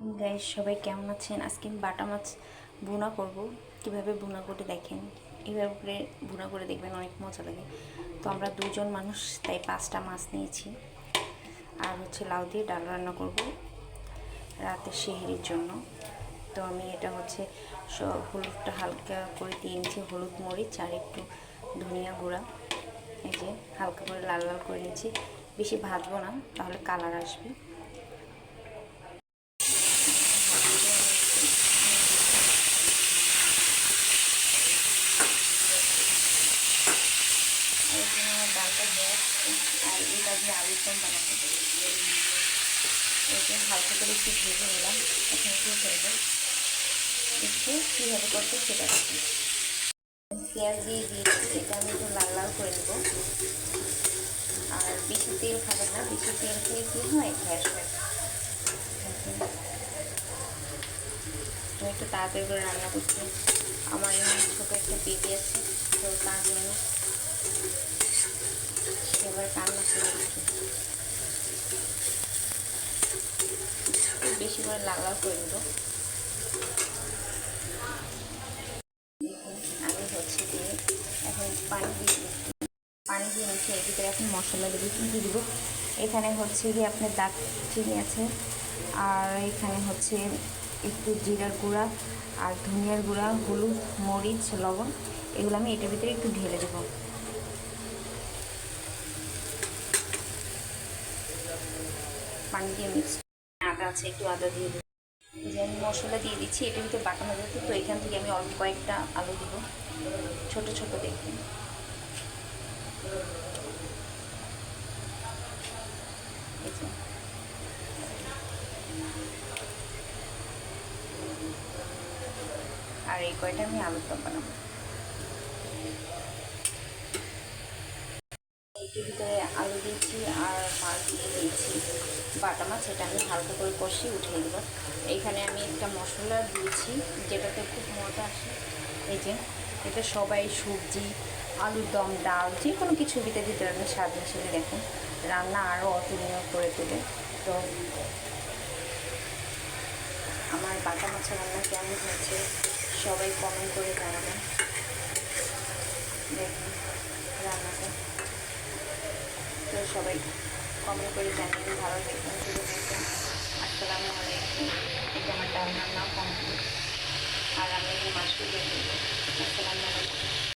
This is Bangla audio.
গাইস সবাই কেমন আছেন? আজকে আমি বাটা মাছ ভুনা করব। কিভাবে ভুনা করে দেখেন, এইভাবে করে ভুনা করে দেখবেন, অনেক মজা লাগে। তো আমরা দুজন মানুষ, তাই 5টা মাছ নিয়েছি। আর হচ্ছে লাউ দিয়ে ডাল রান্না করব রাতে সেহরির জন্য। তো আমি এটা হচ্ছে হলুদটা হালকা করে দিয়ে নিচ্ছি, হলুদ মরিচ আর একটু ধনিয়া গুঁড়া। এই যে হালকা করে লাল লাল করে নিচ্ছি, বেশি ভাজবো না তাহলে কালার আসবে। ডালটা দিয়ে আর এটা দিয়ে আলুর দম বানাবো। এটা হালকা করে একটু ভেজে নিলাম। এখন একটু ফেলবো, একটু কীভাবে করতে সেটা দেখি। পেঁয়াজ দিয়ে দিয়েছি, এটা আমি একটু লাল লাল করে নেবো। আর বেশি তেল খাবেন না, বেশি তেল খেয়ে কী হয়, গ্যাস হয়। আমি একটু তাড়াতাড়ি করে রান্না করছি। আমার এখানে ছোটো একটা বেবি আছে, তো তার জন্য এবার রান্না করে দিচ্ছি। বেশি করে লাল লাল করে নেবো। আমি হচ্ছে দিয়ে এখন পানি দিয়ে নিচ্ছি। এর ভিতরে এখন মশলা দেবো। কী কী দেবো, এখানে হচ্ছে গিয়ে আপনার দারচিনি আছে, আর এখানে হচ্ছে একটু জিরার গুঁড়া আর ধনিয়ার গুঁড়া, হলুদ মরিচ লবণ, এগুলো আমি এটার ভিতরে একটু ঢেলে দেবো। পানি দিয়ে মিক্স, আদা আছে, একটু আদা দিয়ে দেবো। যে আমি মশলা দিয়ে দিচ্ছি, এটার ভিতরে বাটানো যেত। তো এখান থেকে আমি অল্প কয়েকটা আলু দেবো, ছোট ছোট দেখবেন। আর এই কয়টা আমি আলুর দম বানাবো। এটির ভিতরে আলু দিয়েছি আর মাছ দিয়ে দিয়েছি বাটা মাছ। এটা আমি হালকা করে কষিয়ে উঠিয়ে দেবো। এইখানে আমি একটা মশলা দিয়েছি যেটাতে খুব মজা আসে। এই যে এটা সবাই সবজি, আলুর দম, ডাল, যে কোনো কিছু দিতে দিতে পারবেন, স্বাদ হিসেবে দেখুন রান্না আরও অতুলনীয় করে তোলে। তো আমার বাটা মাছের রান্না কেমন হয়েছে সবাই কমেন্ট করে জানাবেন। দেখুন রান্নাটা, তো সবাই কমেন্ট করে জানিয়ে ভালো দেখবেন, শুরু করবেন। আসসালামু আলাইকুম। এটা আমার ডাল রান্না কমপ্লিট, আর আমি এই মাছটি দিয়ে দেবো। আসসালামু আলাইকুম।